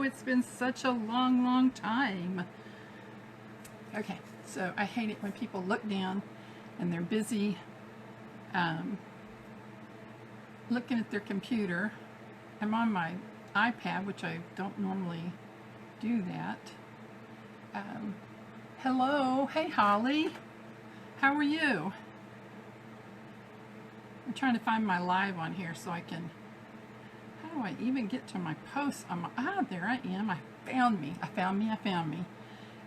it's been such a long, long time. Okay, so I hate it when people look down and they're busy looking at their computer. I'm on my iPad, which I don't normally do that. Hello, hey Holly, how are you? I'm trying to find my live on here so I can, how do I even get to my posts? There I am. I found me.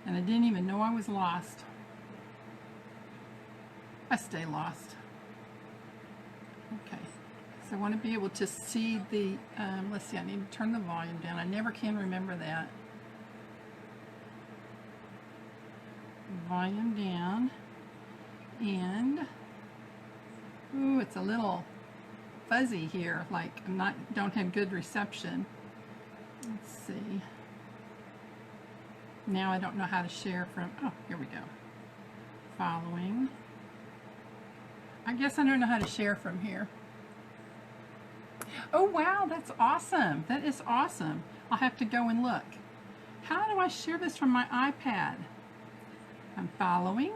And I didn't even know I was lost. I stay lost. Okay, so I want to be able to see the, let's see, I need to turn the volume down. I never can remember that. Volume down. And ooh, it's a little fuzzy here, like don't have good reception. Let's see. Now I don't know how to share from, oh, here we go. Following. I guess I don't know how to share from here. Oh wow, that's awesome. That is awesome. I'll have to go and look. How do I share this from my iPad? I'm following.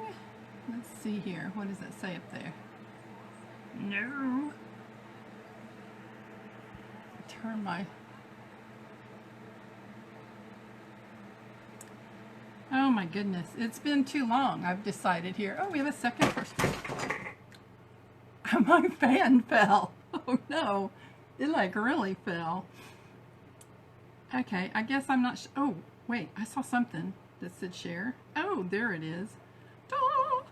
Let's see here. What does it say up there? No. Turn my... Oh my goodness. It's been too long. I've decided here. Oh, we have a second person. My fan fell. Oh no. It like really fell. Okay, I guess I'm not... Oh, wait. I saw something that said share. Oh, there it is. Ta!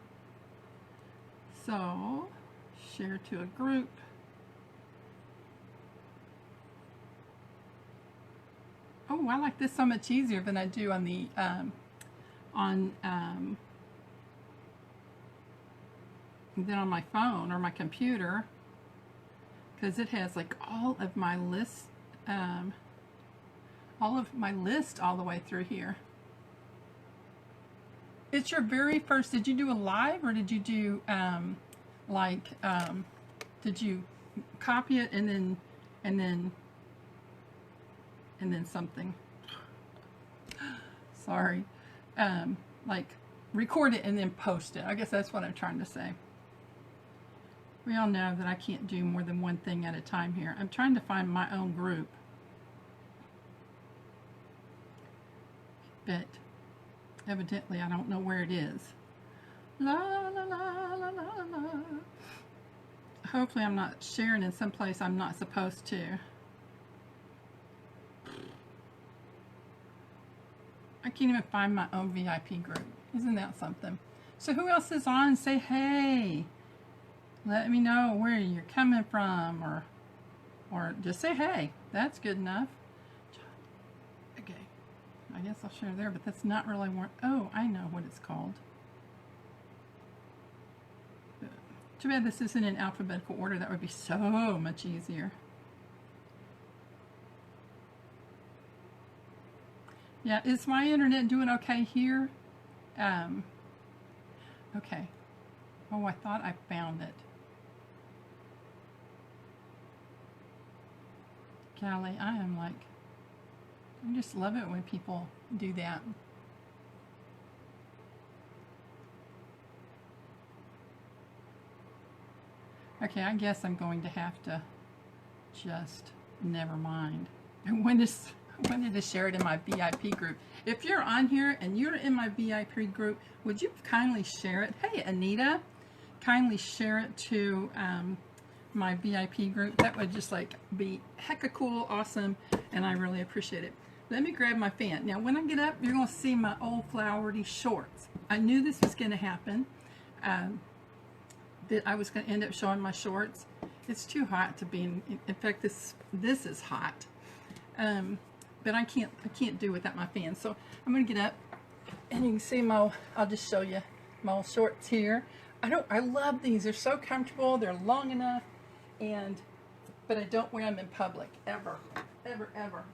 So, share to a group. Oh, I like this so much easier than I do on the than on my phone or my computer, because it has like all of my list, all the way through here. It's your very first, did you do a live or did you do did you copy it and then something, sorry, like record it and then post it? I guess that's what I'm trying to say. We all know that I can't do more than one thing at a time here. I'm trying to find my own group, but evidently I don't know where it is. La la la la la la. Hopefully I'm not sharing in some place I'm not supposed to. I can't even find my own VIP group. Isn't that something? So who else is on? Say hey. Let me know where you're coming from, or just say hey. That's good enough. Okay. I guess I'll share there, but that's not really more. Oh, I know what it's called. Too bad this isn't in alphabetical order. That would be so much easier. Yeah, is my internet doing okay here? Okay. Oh, I thought I found it. Golly, I just love it when people do that. Okay, I guess I'm going to have to just, never mind. When did I share it in my VIP group? If you're on here and you're in my VIP group, would you kindly share it? Hey, Anita, kindly share it to my VIP group. That would just like be hecka cool, awesome, and I really appreciate it. Let me grab my fan. Now, when I get up, you're going to see my old flowery shorts. I knew this was going to happen, that I was going to end up showing my shorts. It's too hot to be in fact, this is hot. But I can't do without my fan. So I'm going to get up, and you can see I'll just show you my old shorts here. I love these. They're so comfortable. They're long enough, but I don't wear them in public ever, ever, ever.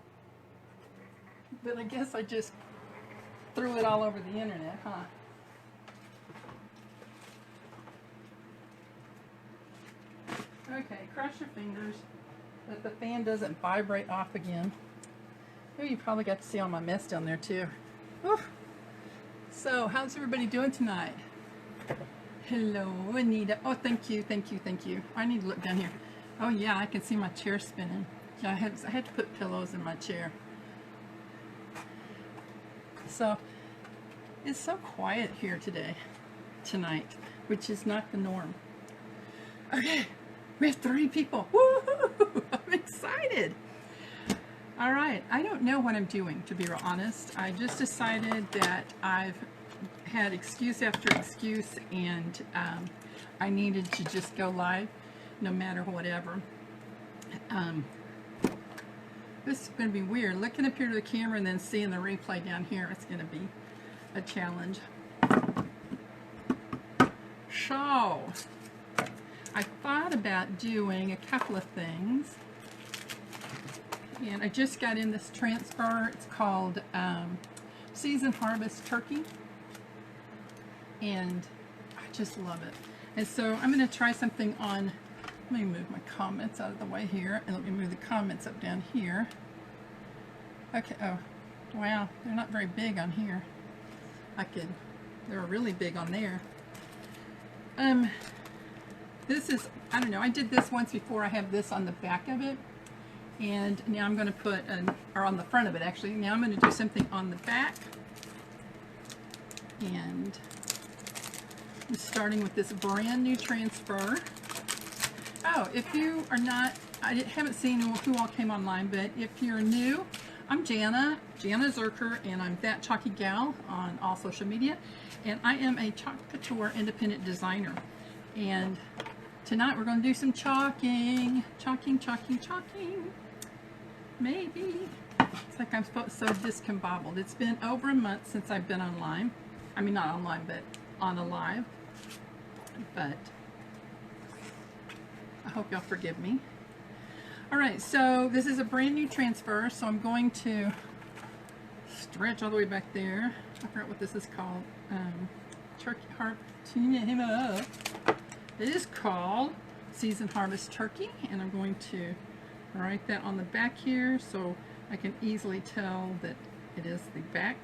But I guess I just threw it all over the internet, huh? Okay, cross your fingers that the fan doesn't vibrate off again. Oh, you probably got to see all my mess down there too. Oof. So, how's everybody doing tonight? Hello, Anita. Oh, thank you, thank you, thank you. I need to look down here. Oh yeah, I can see my chair spinning. Yeah, I had to put pillows in my chair. So, it's so quiet here tonight, which is not the norm. Okay, we have 3 people. Woo-hoo! I'm excited. All right, I don't know what I'm doing, to be real honest. I just decided that I've had excuse after excuse, and I needed to just go live no matter whatever. This is going to be weird. Looking up here to the camera and then seeing the replay down here, it's going to be a challenge. So, I thought about doing a couple of things. And I just got in this transfer. It's called Season Harvest Turkey. And I just love it. And so I'm going to try something on, let me move my comments out of the way here. And let me move the comments up down here. Okay, oh, wow, they're not very big on here. They're really big on there. This is, I don't know, I did this once before. I have this on the back of it. And now I'm going to put, or on the front of it actually, now I'm going to do something on the back. And I'm starting with this brand new transfer. Oh, if you are not, I haven't seen who all came online, but if you're new, I'm Jana Zuercher, and I'm That Chalky Gal on all social media. And I am a Chalk Couture independent designer. And tonight we're going to do some chalking. Chalking. Maybe. It's like I'm so discombobbled. It's been over a month since I've been online. I mean, not online, but on a live. But I hope y'all forgive me. Alright, so this is a brand new transfer, so I'm going to stretch all the way back there. I forgot what this is called. Turkey Harp. It is called Season Harvest Turkey, and I'm going to write that on the back here so I can easily tell that it is the back.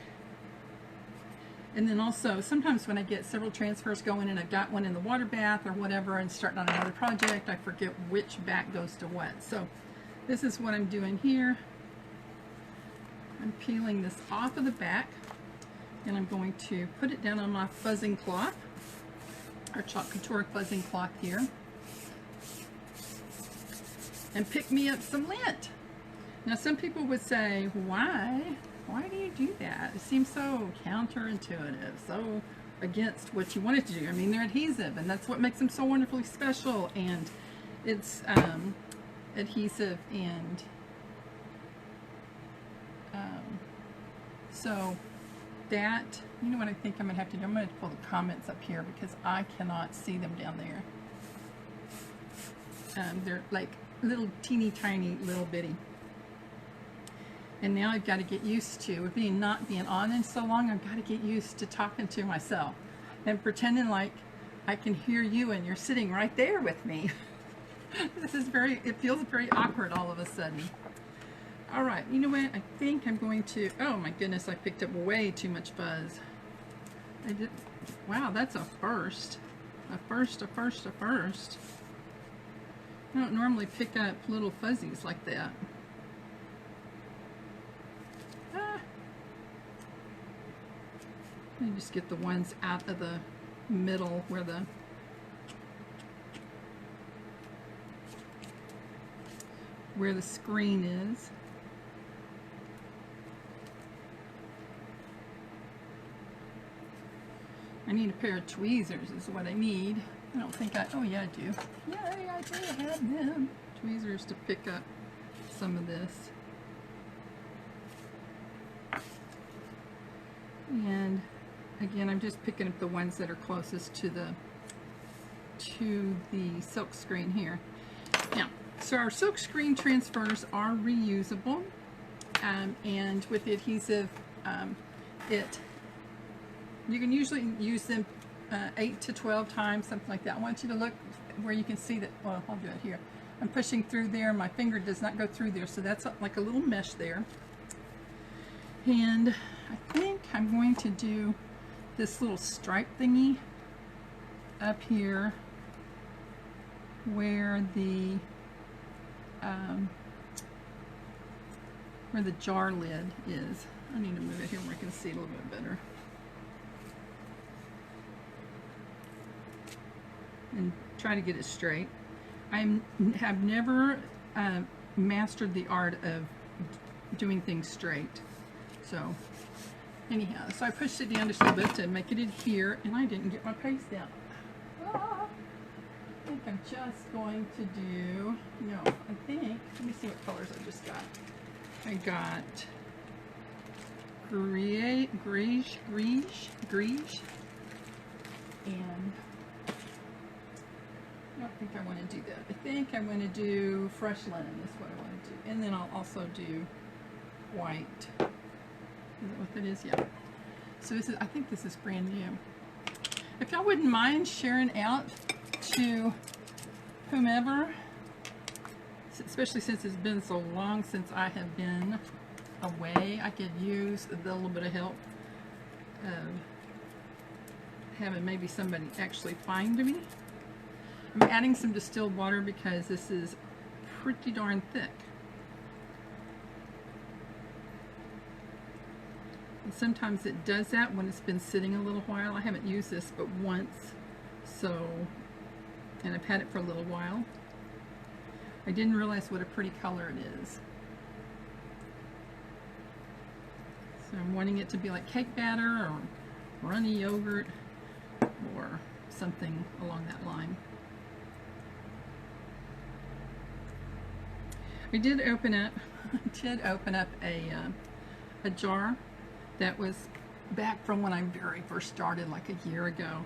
And then also, sometimes when I get several transfers going and I've got one in the water bath or whatever and starting on another project, I forget which back goes to what. So this is what I'm doing here. I'm peeling this off of the back, and I'm going to put it down on my fuzzing cloth, our Chalk Couture fuzzing cloth here, and pick me up some lint. Now some people would say, why do you do that? It seems so counterintuitive, so against what you wanted to do. I mean, they're adhesive, and that's what makes them so wonderfully special, and it's adhesive, and so that, you know what I think I'm going to have to do? I'm going to pull the comments up here because I cannot see them down there. They're like little teeny tiny little bitty. And now I've got to get used to, with me not being on in so long, I've got to get used to talking to myself and pretending like I can hear you and you're sitting right there with me. This is it feels very awkward all of a sudden. All right, you know what? I think I'm going to, oh my goodness, I picked up way too much fuzz. Wow, that's a first. A first. I don't normally pick up little fuzzies like that. Let me just get the ones out of the middle where the screen is. I need a pair of tweezers is what I need. I don't think oh yeah I do. Yay, I do have them. Tweezers to pick up some of this. And again, I'm just picking up the ones that are closest to the silk screen here. Now, so our silk screen transfers are reusable, and with the adhesive, you can usually use them 8 to 12 times, something like that. I want you to look where you can see that. Well, I'll do it here. I'm pushing through there. My finger does not go through there, so that's like a little mesh there. And I think I'm going to do this little stripe thingy up here where the jar lid is. I need to move it here where I can see it a little bit better. And try to get it straight. I have never mastered the art of doing things straight. So anyhow, so I pushed it down just a little bit to make it adhere, and I didn't get my paste down. I think I'm just going to do, no, I think, let me see what colors I just got. I got greige, and I don't think I want to do that. I think I want to do fresh linen is what I want to do. And then I'll also do white. Is that what that is? Yeah. So this is, I think this is brand new. If y'all wouldn't mind sharing out to whomever, especially since it's been so long since I have been away, I could use a little bit of help of having maybe somebody actually find me. I'm adding some distilled water because this is pretty darn thick. And sometimes it does that when it's been sitting a little while. I haven't used this but once, so, and I've had it for a little while. I didn't realize what a pretty color it is. So I'm wanting it to be like cake batter or runny yogurt or something along that line. I did open up a jar that was back from when I very first started, like a year ago,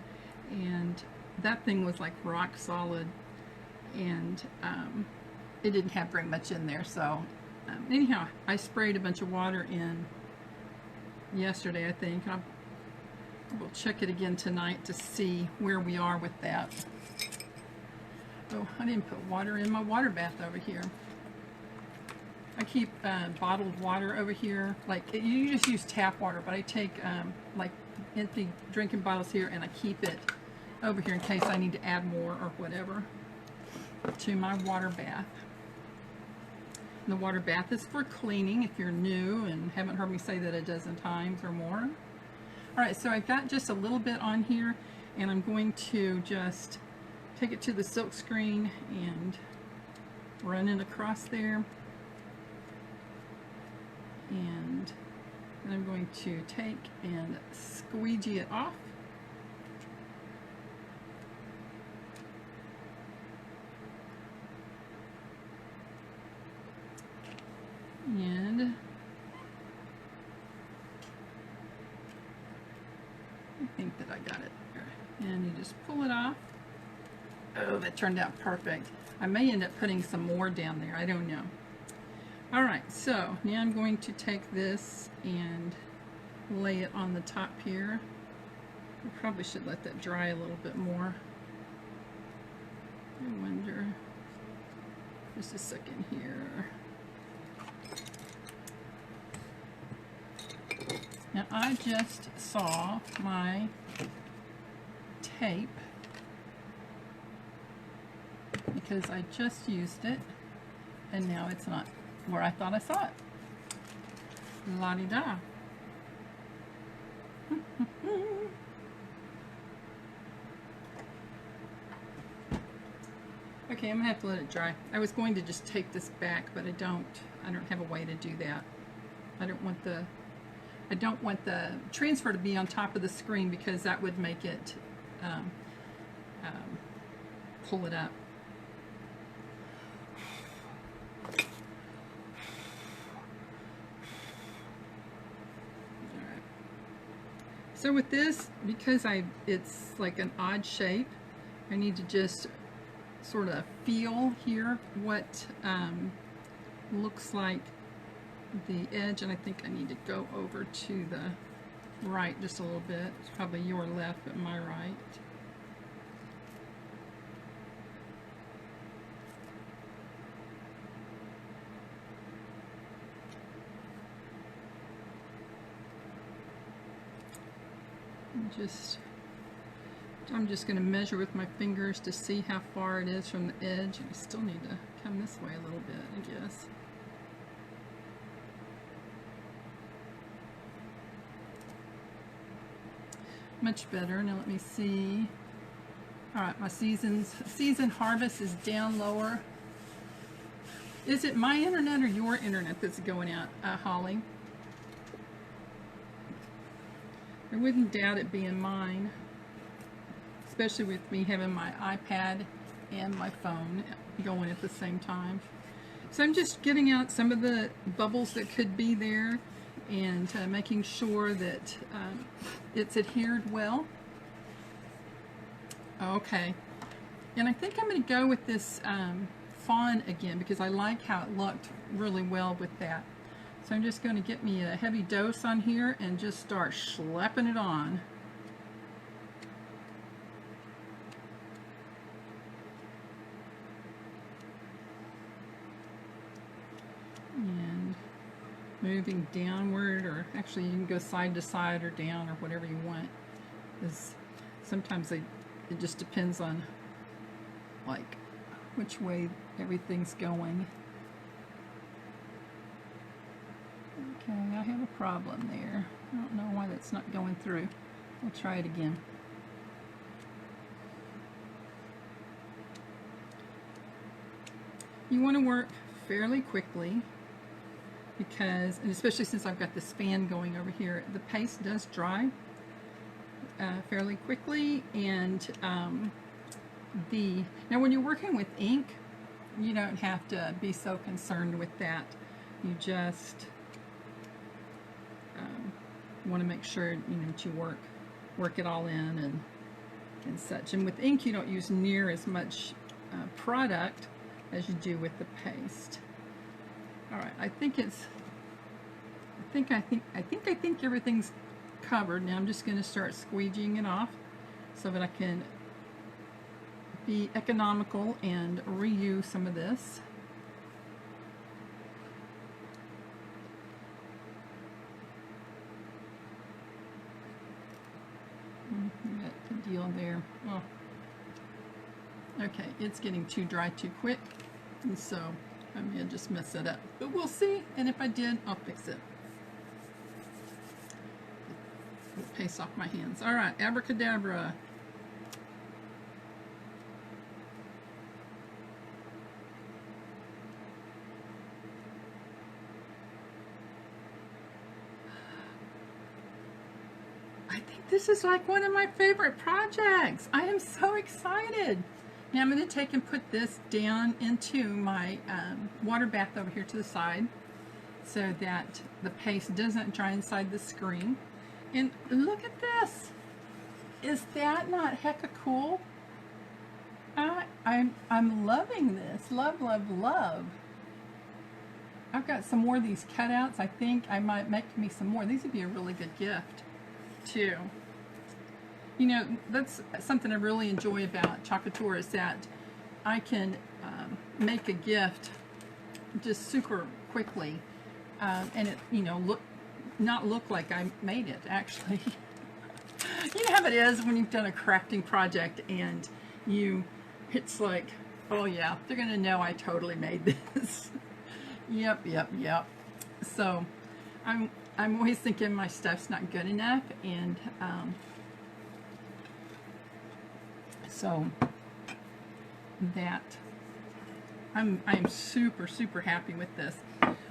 and that thing was like rock solid, and it didn't have very much in there. So anyhow, I sprayed a bunch of water in yesterday, I think. I will check it again tonight to see where we are with that. Oh, I didn't put water in my water bath over here. I keep bottled water over here. Like, you just use tap water, but I take like empty drinking bottles here and I keep it over here in case I need to add more or whatever to my water bath. And the water bath is for cleaning if you're new and haven't heard me say that a dozen times or more. Alright, so I've got just a little bit on here, and I'm going to just take it to the silk screen and run it across there. And then I'm going to take and squeegee it off. And I think that I got it there. And you just pull it off. Oh, that turned out perfect. I may end up putting some more down there. I don't know. Alright, so now I'm going to take this and lay it on the top here. I probably should let that dry a little bit more. I wonder, just a second here. Now I just saw my tape because I just used it and now it's not where I thought I saw it. La-di-da. Okay, I'm gonna have to let it dry. I was going to just take this back, but I don't have a way to do that. I don't want the transfer to be on top of the screen because that would make it pull it up. So with this, because it's like an odd shape, I need to just sort of feel here what looks like the edge, and I think I need to go over to the right just a little bit. It's probably your left, but my right. I'm just going to measure with my fingers to see how far it is from the edge. I still need to come this way a little bit, I guess. Much better. Now let me see. All right, my season harvest is down lower. Is it my internet or your internet that's going out, Holly? I wouldn't doubt it being mine, especially with me having my iPad and my phone going at the same time. So I'm just getting out some of the bubbles that could be there and making sure that it's adhered well. Okay, and I think I'm going to go with this fawn again because I like how it looked really well with that. So I'm just going to get me a heavy dose on here and just start slapping it on. And moving downward, or actually you can go side to side or down or whatever you want. Because sometimes it just depends on like which way everything's going. Okay, I have a problem there. I don't know why that's not going through. We'll try it again. You want to work fairly quickly because, and especially since I've got this fan going over here, the paste does dry fairly quickly. And now when you're working with ink, you don't have to be so concerned with that. You just want to make sure that you work it all in and such. And with ink, you don't use near as much product as you do with the paste. All right, I think everything's covered. Now I'm just going to start squeegeeing it off so that I can be economical and reuse some of this. Got the deal there. Oh. Okay, it's getting too dry too quick, and so I may just mess it up. But we'll see, and if I did, I'll fix it. Paste off my hands. All right, abracadabra. I think this is like one of my favorite projects. I am so excited. Now I'm going to take and put this down into my water bath over here to the side so that the paste doesn't dry inside the screen. And look at this. Is that not hecka cool? I'm loving this. Love, love, love. I've got some more of these cutouts. I think I might make me some more. These would be a really good gift too. You know, that's something I really enjoy about Chalk Couture is that I can make a gift just super quickly, and it, not look like I made it actually. You know how it is when you've done a crafting project and it's like, oh yeah, they're gonna know I totally made this. Yep. So I'm always thinking my stuff's not good enough, and so that I'm super happy with this.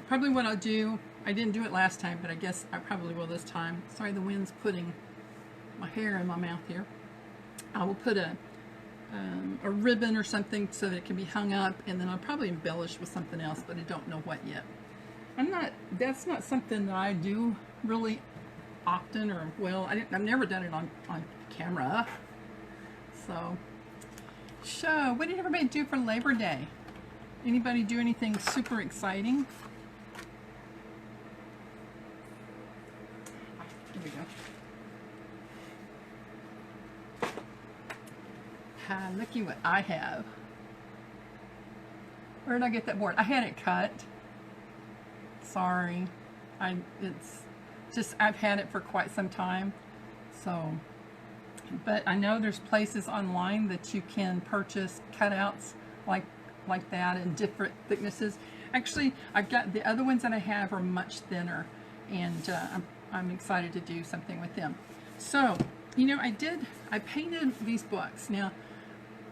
Probably what I'll do, I didn't do it last time, but I guess I probably will this time. Sorry, the wind's putting my hair in my mouth here. I will put a ribbon or something so that it can be hung up, and then I'll probably embellish with something else, but I don't know what yet. That's not something that I do really often, or well, I've never done it on camera. So what did everybody do for Labor Day? Anybody do anything super exciting? Here we go. Looky what I have. Where did I get that board? I had it cut. Sorry. It's just, I've had it for quite some time. So but I know there's places online that you can purchase cutouts like that in different thicknesses. Actually, I've got the other ones that I have are much thinner, and I'm excited to do something with them. So, you know, I painted these books. Now,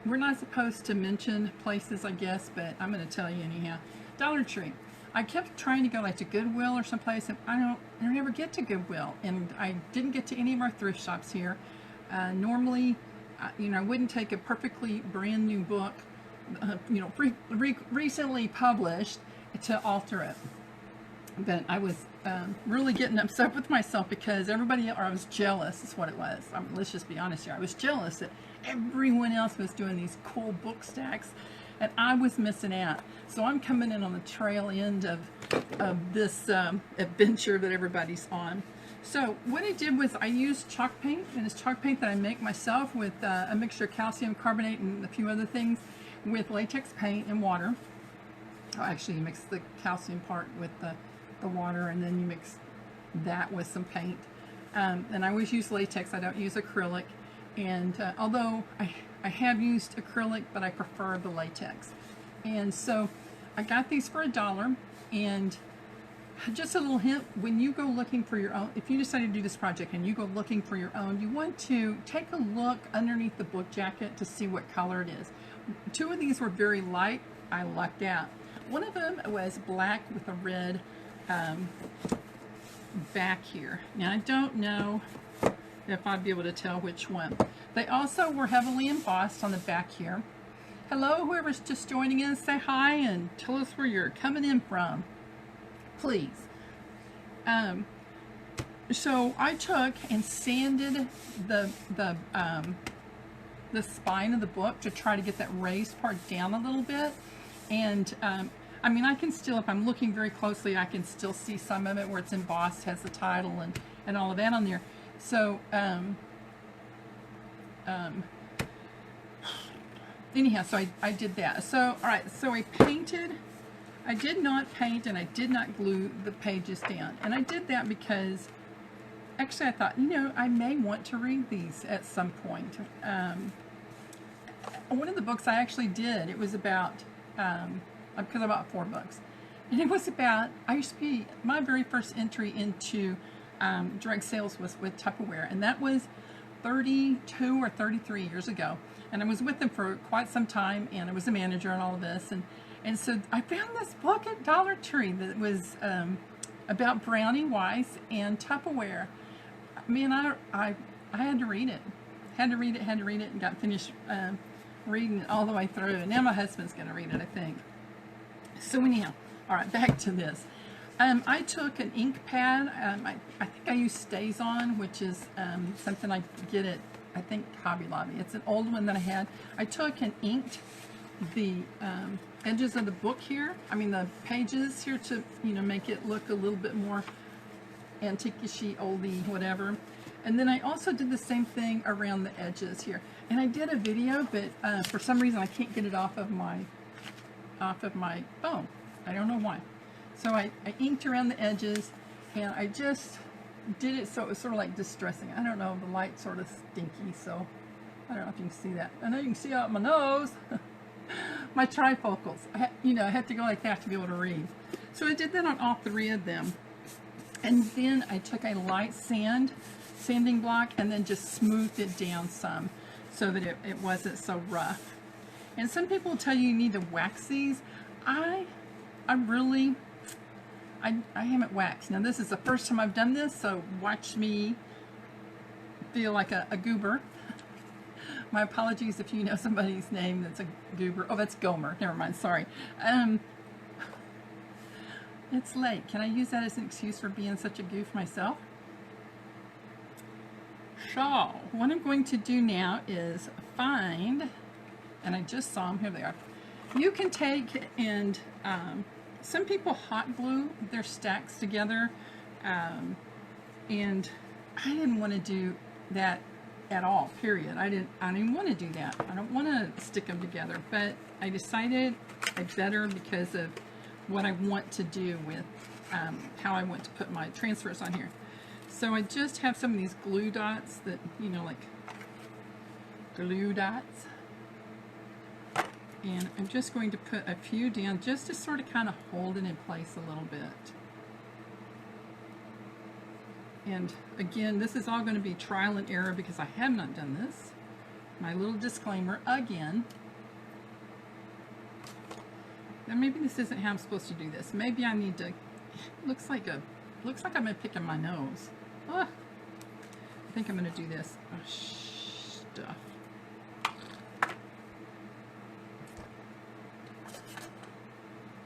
we're not supposed to mention places, I guess, but I'm going to tell you anyhow. Dollar Tree. I kept trying to go like to Goodwill or someplace, and I never get to Goodwill, and I didn't get to any of our thrift shops here. Normally, you know, I wouldn't take a perfectly brand new book, you know, recently published, to alter it. But I was really getting upset with myself because everybody, or I was jealous, is what it was. Let's just be honest here. I was jealous that everyone else was doing these cool book stacks, and I was missing out. So I'm coming in on the trail end of this adventure that everybody's on. So what I did was I used chalk paint, and it's chalk paint that I make myself with a mixture of calcium carbonate and a few other things with latex paint and water. Oh, actually, you mix the calcium part with the water, and then you mix that with some paint. And I always use latex. I don't use acrylic. And although I have used acrylic, but I prefer the latex. And so I got these for $1. And just a little hint, when you go looking for your own, if you decide to do this project and you go looking for your own, you want to take a look underneath the book jacket to see what color it is. 2 of these were very light. I lucked out. One of them was black with a red back here. Now I don't know if I'd be able to tell which one. They also were heavily embossed on the back here. Hello, whoever's just joining us, say hi and tell us where you're coming in from, please. So I took and sanded the spine of the book to try to get that raised part down a little bit. And I mean, I can still, if I'm looking very closely, I can still see some of it where it's embossed, has the title and all of that on there. So anyhow, so I did that. So all right, so I painted. I did not paint and I did not glue the pages down, and I did that because actually I thought, you know, I may want to read these at some point. One of the books I actually did, it was about because I bought 4 books, and it was about, I used to be, my very first entry into direct sales was with Tupperware, and that was 32 or 33 years ago, and I was with them for quite some time, and I was a manager and all of this, and so I found this book at Dollar Tree that was about Brownie Weiss and Tupperware. Man, I had to read it, and got finished reading it all the way through, and now my husband's going to read it, I think. So anyhow, all right, back to this. I took an ink pad. I think I used StazOn, which is something I get at, I think, Hobby Lobby. It's an old one that I had. I took and inked the edges of the book here. I mean, the pages here to, you know, make it look a little bit more antique-ishy, oldie, whatever. And then I also did the same thing around the edges here. And I did a video, but for some reason I can't get it off of my phone. I don't know why. So I inked around the edges, and I just did it so it was sort of like distressing. I don't know, the light's sort of stinky, so I don't know if you can see that. I know you can see out my nose. My trifocals. I have to go like that to be able to read. So I did that on all 3 of them. And then I took a light sanding block, and then just smoothed it down some so that it wasn't so rough. And some people will tell you need to wax these. I haven't waxed. Now this is the first time I've done this, so watch me feel like a goober. My apologies if you know somebody's name that's a goober. Oh, that's Gomer. Never mind, sorry. It's late. Can I use that as an excuse for being such a goof myself? So, what I'm going to do now is find, and I just saw them, here they are. You can take and, some people hot glue their stacks together, and I didn't want to do that at all, period. I didn't want to do that. I don't want to stick them together, but I decided I better because of what I want to do with how I want to put my transfers on here. So I just have some of these glue dots that, you know, like glue dots. And I'm just going to put a few down just to sort of kind of hold it in place a little bit. And again, this is all going to be trial and error because I have not done this. My little disclaimer again. Now maybe this isn't how I'm supposed to do this. Maybe I need to, looks like I've been picking my nose. I think I'm going to do this. Stuff.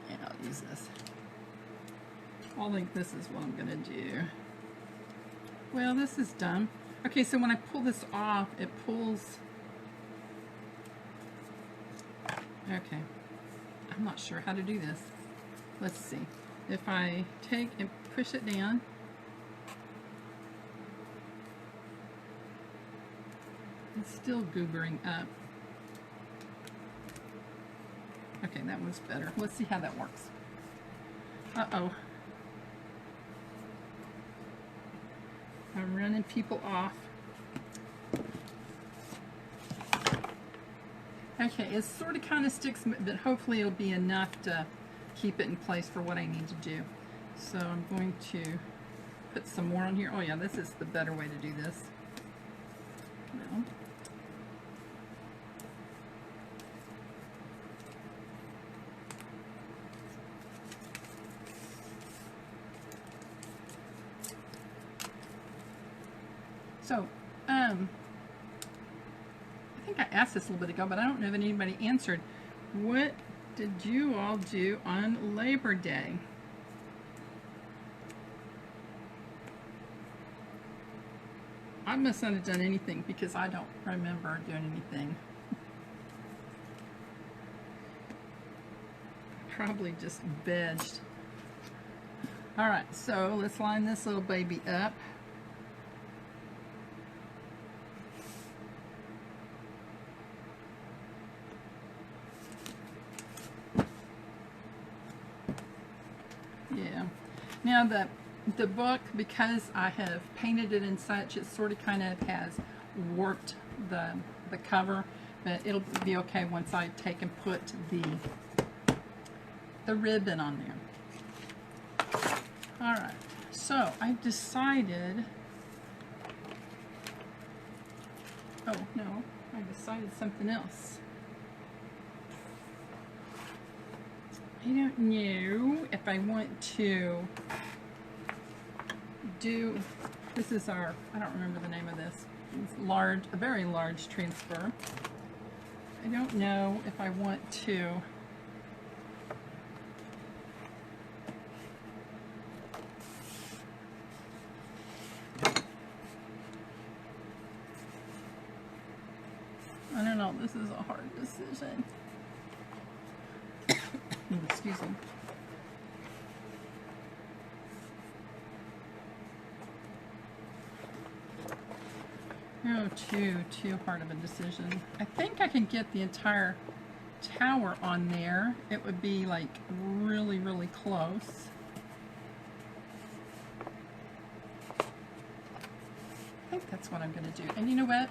And I'll use this. I think this is what I'm going to do. Well, this is done. Okay, so when I pull this off, it pulls. Okay. I'm not sure how to do this. Let's see. If I take and push it down, it's still goobering up. Okay, that one's better. Let's see how that works. Uh-oh. I'm running people off. Okay, it sort of kind of sticks, but hopefully it'll be enough to keep it in place for what I need to do. So I'm going to put some more on here. Oh yeah, this is the better way to do this. No. So, I think I asked this a little bit ago, but I don't know if anybody answered. What did you all do on Labor Day? I must not have done anything because I don't remember doing anything. Probably just vegged. Alright, so let's line this little baby up. Yeah. Now the book, because I have painted it and such, it sort of kind of has warped the cover, but it'll be okay once I take and put the ribbon on there. Alright, so I've decided, oh no, I decided something else. I don't know if I want to do, this is our, I don't remember the name of this, it's large, a very large transfer. I don't know if I want to I don't know, this is a hard decision. Excuse me. No, too hard of a decision. I think I can get the entire tower on there. It would be like really, really close. I think that's what I'm going to do. And you know what?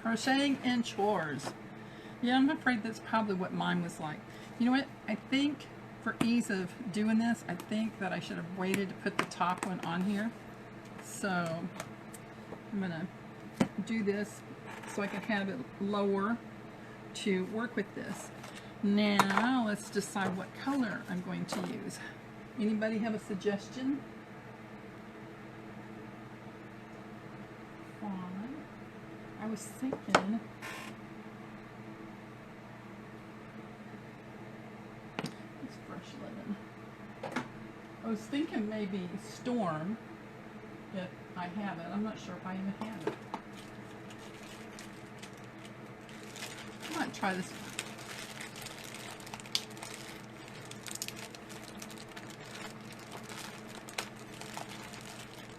Crocheting and chores. Yeah, I'm afraid that's probably what mine was like. You know what? I think for ease of doing this, I think that I should have waited to put the top one on here. So I'm going to do this so I can have it lower to work with this. Now let's decide what color I'm going to use. Anybody have a suggestion? I was thinking it's fresh linen. I was thinking maybe Storm if I have it. I'm not sure if I even have it. I might try this one.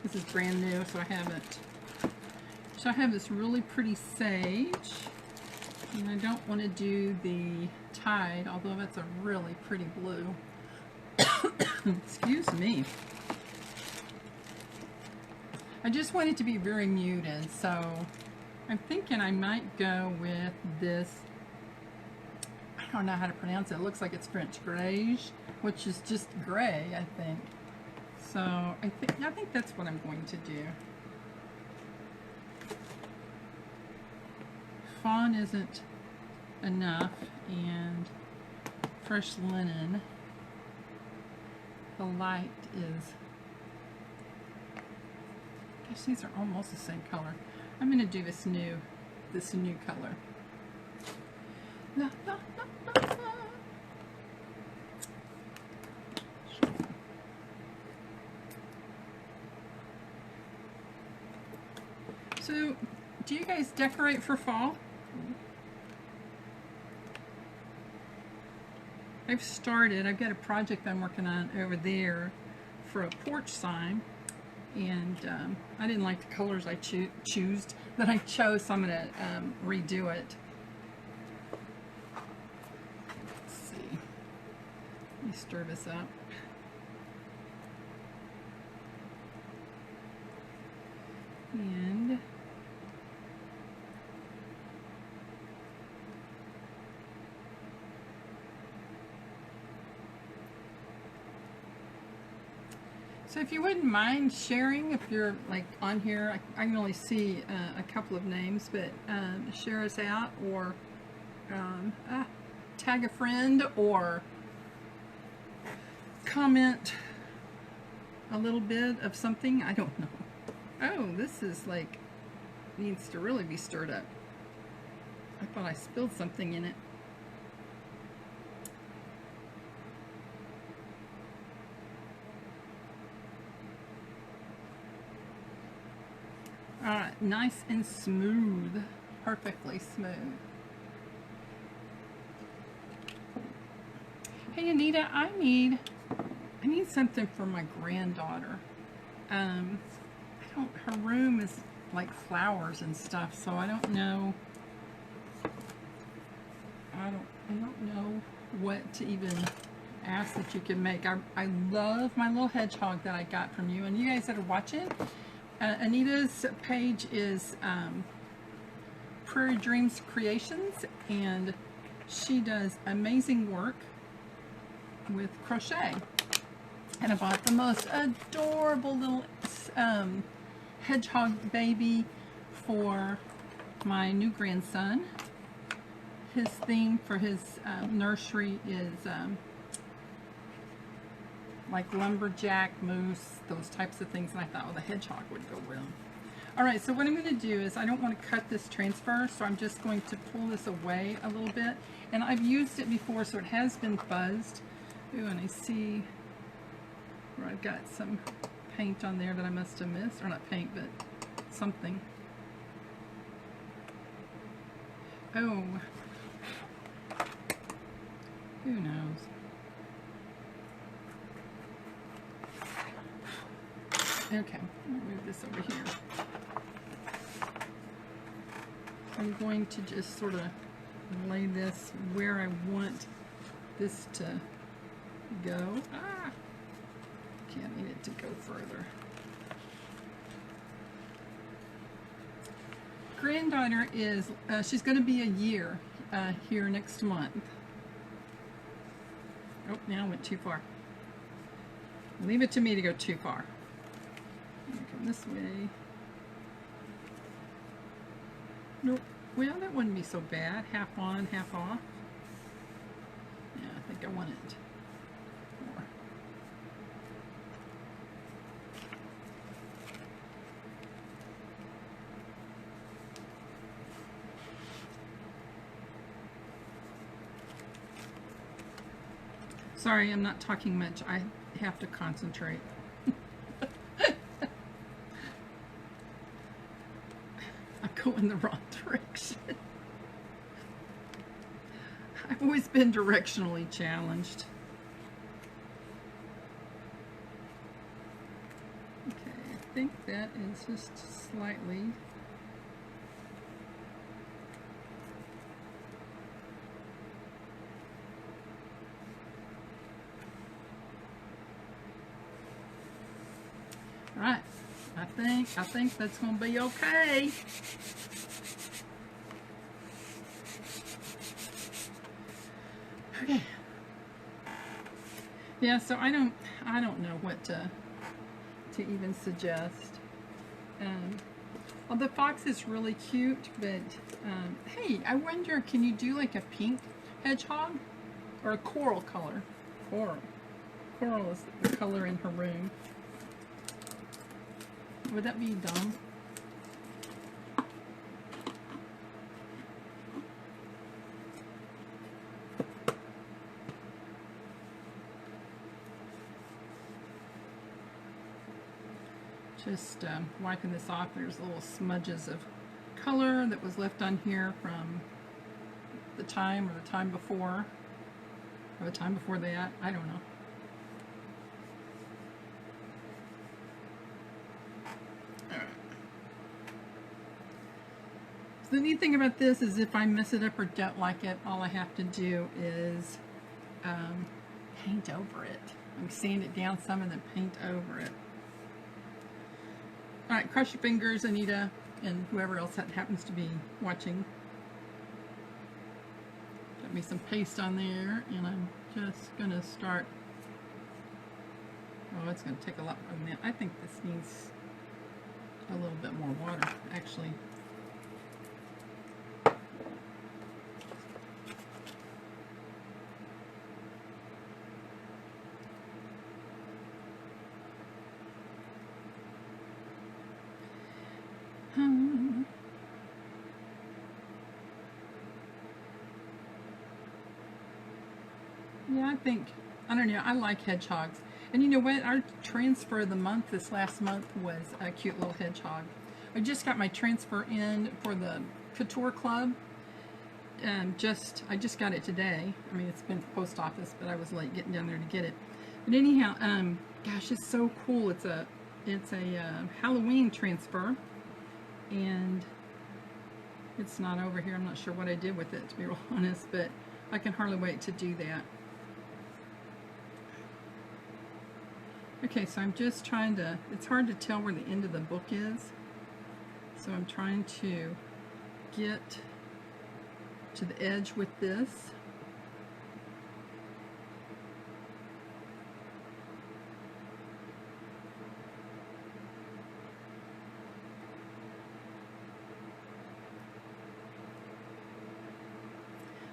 This is brand new, so I haven't. So I have this really pretty sage, and I don't want to do the Tide, although that's a really pretty blue. Excuse me. I just want it to be very muted, so I'm thinking I might go with this. I don't know how to pronounce it. It looks like it's French Greige, which is just gray, I think. So I think that's what I'm going to do. Fawn isn't enough, and fresh linen. The light is. Gosh, these are almost the same color. I'm going to do this new color. La, la, la, la, la. So, do you guys decorate for fall? I've got a project I'm working on over there for a porch sign, and I didn't like the colors I chose, so I'm going to redo it. Let's see. Let me stir this up. And so if you wouldn't mind sharing, if you're like on here, I can only see a couple of names, but share us out, or tag a friend, or comment a little bit of something. I don't know. Oh, this is like, needs to really be stirred up. I thought I spilled something in it. Alright, nice and smooth. Perfectly smooth. Hey Anita, I need something for my granddaughter. Her room is like flowers and stuff, so I don't know. I don't know what to even ask that you can make. I love my little hedgehog that I got from you, and you guys that are watching, Anita's page is Prairie Dreams Creations, and she does amazing work with crochet. And I bought the most adorable little hedgehog baby for my new grandson. His theme for his nursery is like lumberjack, moose, those types of things, and I thought, oh, the hedgehog would go well. Alright, so what I'm going to do is, I don't want to cut this transfer, so I'm just going to pull this away a little bit. And I've used it before, so it has been fuzzed. Ooh, and I see where I've got some paint on there that I must have missed, or not paint, but something. Oh, who knows? Okay, let me move this over here. I'm going to just sort of lay this where I want this to go. Ah! Can't need it to go further. Granddaughter is, she's going to be a year here next month. Oh, now I went too far. Leave it to me to go too far. Come this way. Nope. Well, that wouldn't be so bad. Half on, half off. Yeah, I think I want it more. Sorry, I'm not talking much. I have to concentrate. I'm going the wrong direction. I've always been directionally challenged. Okay, I think that is just slightly. All right, I think that's going to be okay. Okay. Yeah, so I don't know what to even suggest. Well, the fox is really cute, but hey, I wonder, can you do like a pink hedgehog or a coral color? Coral is the color in her room. Would that be dumb? Just wiping this off, there's little smudges of color that was left on here from the time or the time before, or the time before that, I don't know. So the neat thing about this is if I mess it up or don't like it, all I have to do is paint over it. I'm sand it down some and then paint over it. Alright, cross your fingers, Anita, and whoever else that happens to be watching. Got me some paste on there, and I'm just going to start. Oh, it's going to take a lot more than that. I think this needs a little bit more water, actually. Yeah, I don't know, I like hedgehogs. And you know what, our transfer of the month this last month was a cute little hedgehog. I just got my transfer in for the Couture Club. I just got it today. I mean, it's been at the post office, but I was late getting down there to get it. But anyhow, gosh, it's so cool. It's a Halloween transfer, and it's not over here. I'm not sure what I did with it, to be real honest, but I can hardly wait to do that. Okay, so I'm just trying to, it's hard to tell where the end of the book is, so I'm trying to get to the edge with this.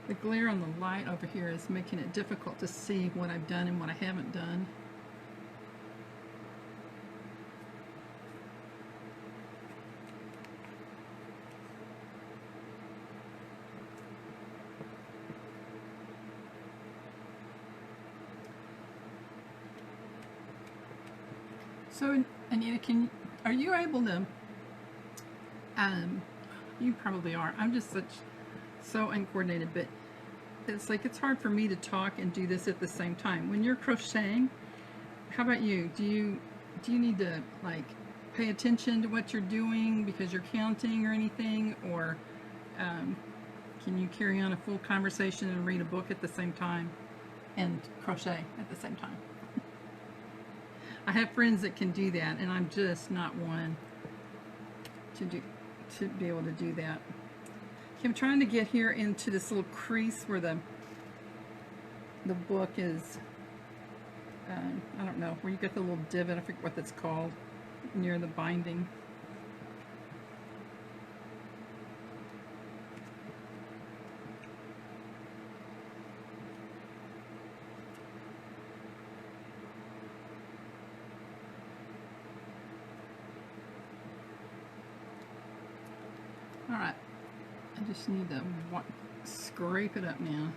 The glare on the light over here is making it difficult to see what I've done and what I haven't done. So, Anita, are you able to, you probably are, I'm just so uncoordinated, but it's like, it's hard for me to talk and do this at the same time. When you're crocheting, how about you? Do you need to, like, pay attention to what you're doing because you're counting or anything, or can you carry on a full conversation and read a book at the same time and crochet at the same time? I have friends that can do that, and I'm just not one to be able to do that. Okay, I'm trying to get here into this little crease where the book is, I don't know, where you get the little divot, I forget what that's called, near the binding. Alright, I just need to scrape it up now.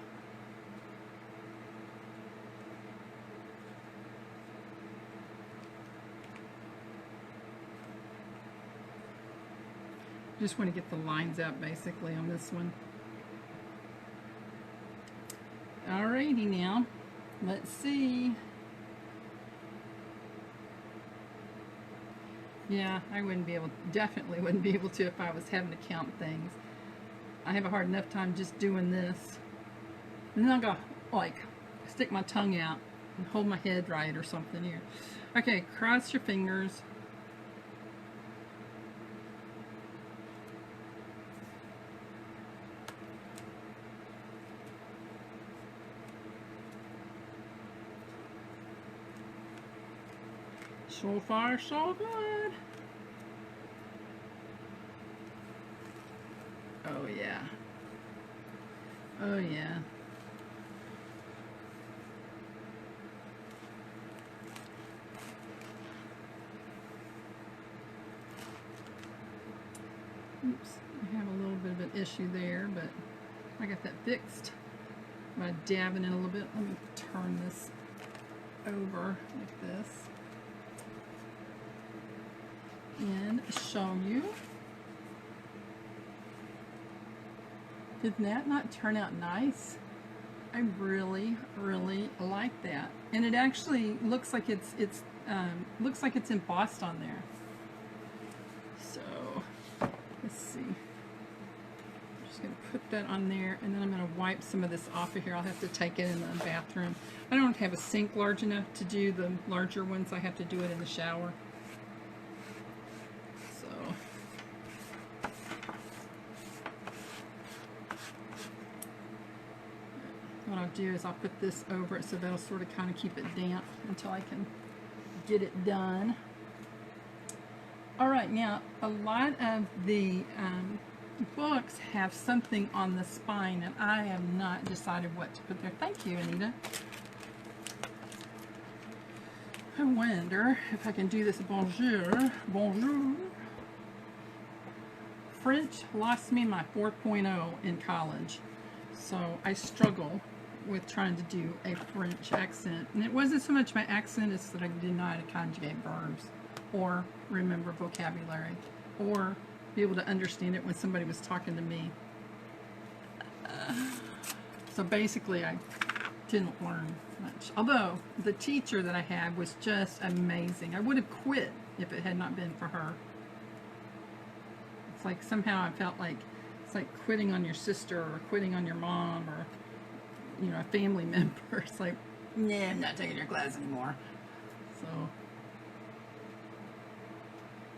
Just want to get the lines out basically on this one. Alrighty now, let's see. Yeah, I wouldn't be able, definitely wouldn't be able to if I was having to count things. I have a hard enough time just doing this. And then I'll go, like, stick my tongue out and hold my head right or something here. Okay, cross your fingers. So far, so good. Oh yeah. Oh yeah. Oops, I have a little bit of an issue there, but I got that fixed by dabbing in a little bit. Let me turn this over like this and show you. Did that not turn out nice? I really, really like that, and it actually looks like it's embossed on there. So let's see. I'm just gonna put that on there, and then I'm gonna wipe some of this off of here. I'll have to take it in the bathroom. I don't have a sink large enough to do the larger ones. I have to do it in the shower. So what I'll do is I'll put this over it so that'll sort of kind of keep it damp until I can get it done. All right, now a lot of the books have something on the spine, and I have not decided what to put there. Thank you, Anita. I wonder if I can do this bonjour. Bonjour. French lost me my 4.0 in college, so I struggle with trying to do a French accent. And it wasn't so much my accent, it's that I didn't know how to conjugate verbs, or remember vocabulary, or be able to understand it when somebody was talking to me. So basically I didn't learn much. Although the teacher that I had was just amazing. I would have quit if it had not been for her. It's like somehow I felt like it's like quitting on your sister or quitting on your mom or, you know, a family member. It's like, nah, I'm not taking your class anymore. So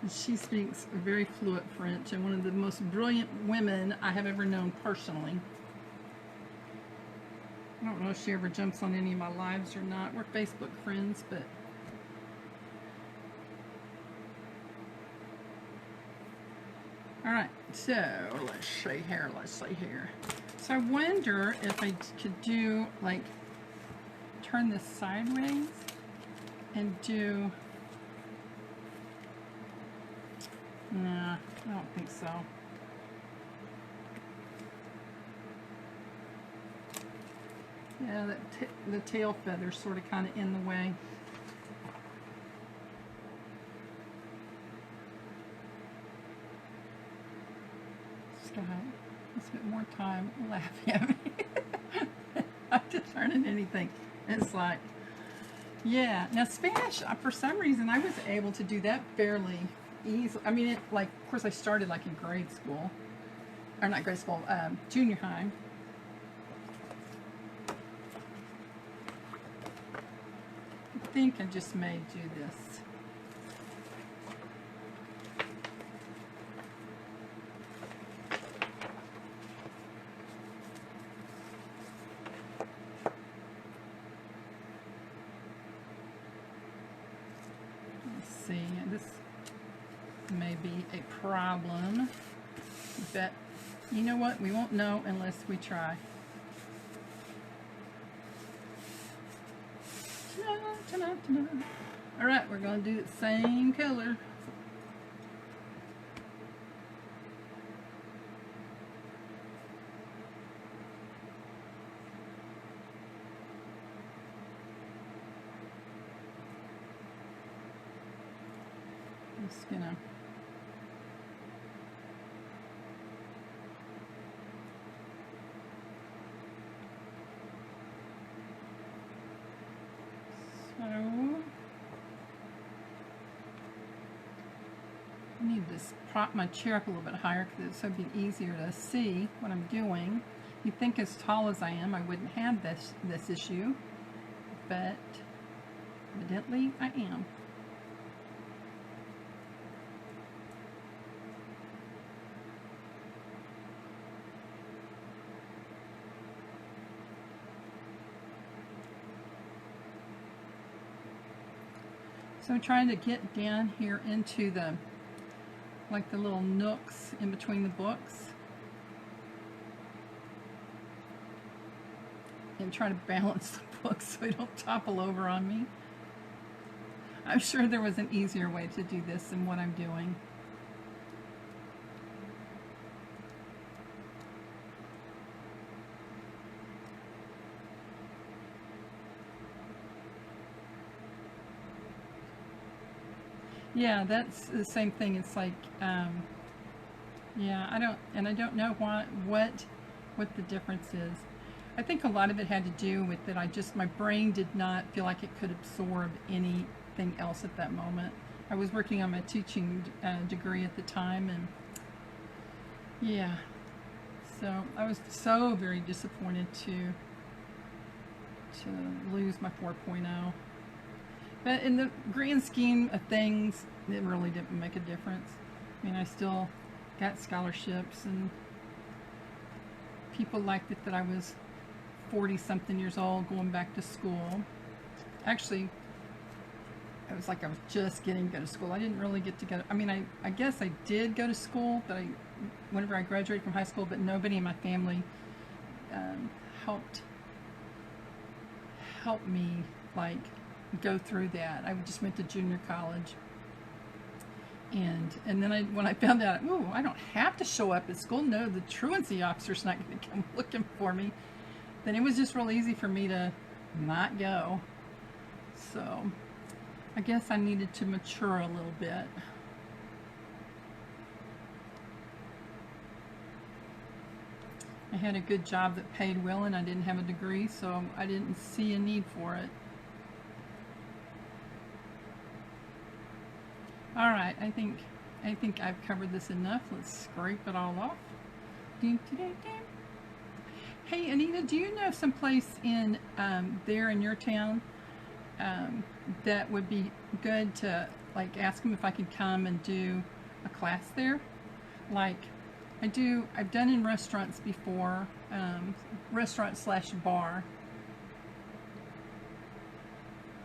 she speaks very fluent French, and one of the most brilliant women I have ever known personally. I don't know if she ever jumps on any of my lives or not. We're Facebook friends, but all right, so let's see here, So I wonder if I could do, like, turn this sideways and do, nah, I don't think so. Yeah, the tail feather's sort of kind of in the way. Scott, I spent more time laughing at me. I'm just learning anything. It's like, yeah. Now Spanish, for some reason, I was able to do that fairly easily. I mean, like, of course, I started like in grade school, or not grade school, junior high. I think I just may do this. Let's see, this may be a problem, but you know what? We won't know unless we try. All right, we're going to do the same color. I'm just gonna I need to prop my chair up a little bit higher because it's so it'd be easier to see what I'm doing. You'd think as tall as I am, I wouldn't have this issue, but evidently I am. So I'm trying to get down here into the, like the little nooks in between the books. And try to balance the books so they don't topple over on me. I'm sure there was an easier way to do this than what I'm doing. Yeah, that's the same thing. It's like, yeah, I don't know what the difference is. I think a lot of it had to do with that my brain did not feel like it could absorb anything else at that moment. I was working on my teaching degree at the time, and yeah, so I was so very disappointed to lose my 4.0. But in the grand scheme of things, it really didn't make a difference. I mean, I still got scholarships, and people liked it that I was 40-something years old going back to school. Actually, it was like I was just getting to go to school. I didn't really get to go. I mean, I guess I did go to school, but whenever I graduated from high school, but nobody in my family helped me, like, go through that. I just went to junior college, and then when I found out, ooh, I don't have to show up at school. No, the truancy officer's not going to come looking for me. Then it was just real easy for me to not go. So I guess I needed to mature a little bit. I had a good job that paid well, and I didn't have a degree, so I didn't see a need for it. All right, I think I've covered this enough. Let's scrape it all off. Hey, Anita, do you know someplace in there in your town that would be good to, like, ask them if I could come and do a class there? Like, I've done in restaurants before, restaurant/bar.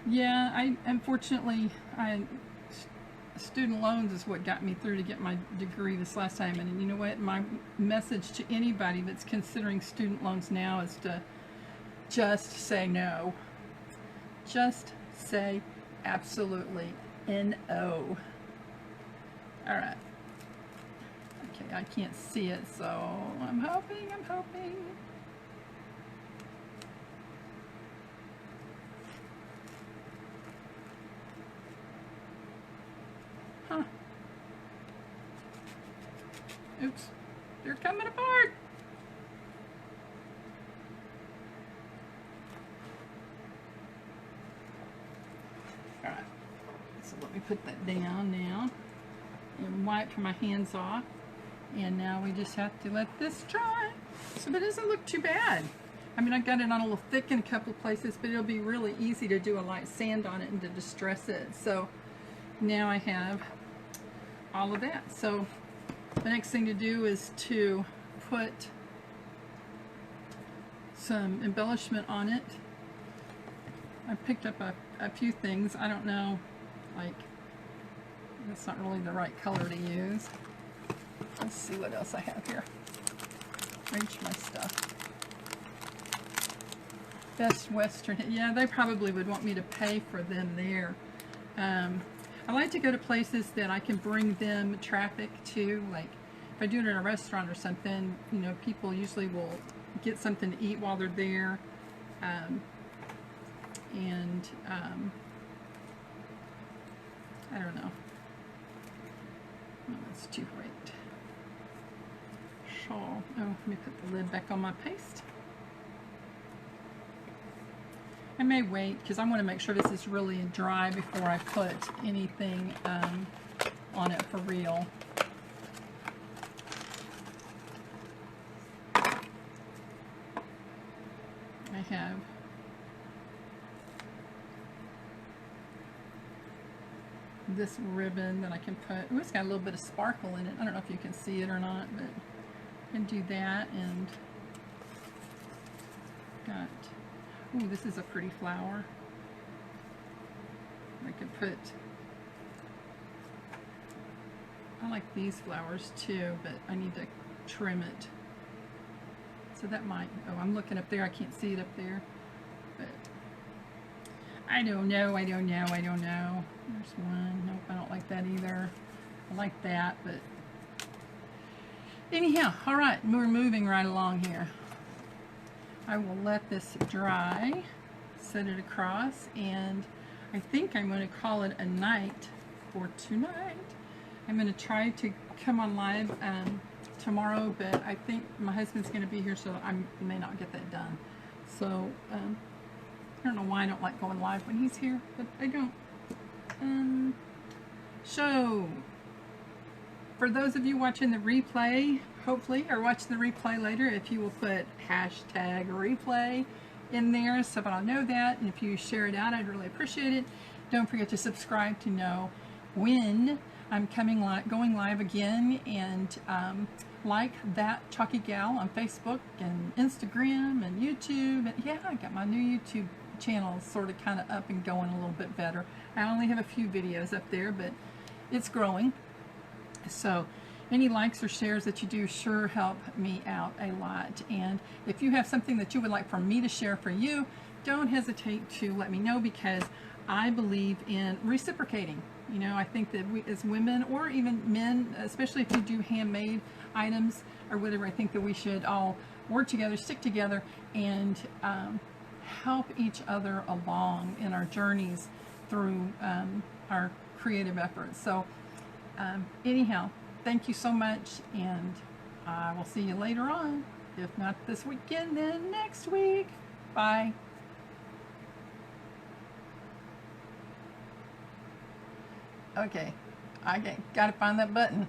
Yeah, unfortunately, student loans is what got me through to get my degree this last time. And you know what? My message to anybody that's considering student loans now is to just say no. Just say absolutely no. All right. Okay, I can't see it, so I'm hoping. Huh. Oops. They're coming apart. Alright. So let me put that down now and wipe my hands off. And now we just have to let this dry. So it doesn't look too bad. I mean, I got it on a little thick in a couple of places, but it'll be really easy to do a light sand on it and to distress it. So now I have all of that. So the next thing to do is to put some embellishment on it. I picked up a few things. I don't know, like, that's not really the right color to use. Let's see what else I have here. Reach my stuff. Best Western. Yeah, they probably would want me to pay for them there. I like to go to places that I can bring them traffic to. Like, if I do it in a restaurant or something, you know, people usually will get something to eat while they're there. I don't know. Oh, that's too bright. Shawl. Oh, let me put the lid back on my paste. I may wait because I want to make sure this is really dry before I put anything on it for real. I have this ribbon that I can put. Oh, it's got a little bit of sparkle in it. I don't know if you can see it or not, but I can do that. And got, ooh, this is a pretty flower. I could put I like these flowers too, but I need to trim it. So that might, oh, I'm looking up there. I can't see it up there. But I don't know. There's one. Nope, I don't like that either. I like that, but anyhow, all right, we're moving right along here. I will let this dry, set it across, and I think I'm going to call it a night for tonight. I'm going to try to come on live tomorrow, but I think my husband's going to be here, so I may not get that done. So I don't know why I don't like going live when he's here, but I don't. So for those of you watching the replay, hopefully, or watching the replay later, if you will put hashtag replay in there so I'll know that, and if you share it out, I'd really appreciate it. Don't forget to subscribe to know when I'm going live again, and like that Chalky Gal on Facebook and Instagram and YouTube. And yeah, I got my new YouTube channel sort of kind of up and going a little bit better. I only have a few videos up there, but it's growing. So any likes or shares that you do sure help me out a lot. And if you have something that you would like for me to share for you, don't hesitate to let me know, because I believe in reciprocating. You know, I think that we as women, or even men, especially if you do handmade items or whatever, I think that we should all work together, stick together, and help each other along in our journeys through our creative efforts. So anyhow, thank you so much, and I will see you later on. If not this weekend, then next week. Bye. Okay, gotta find that button.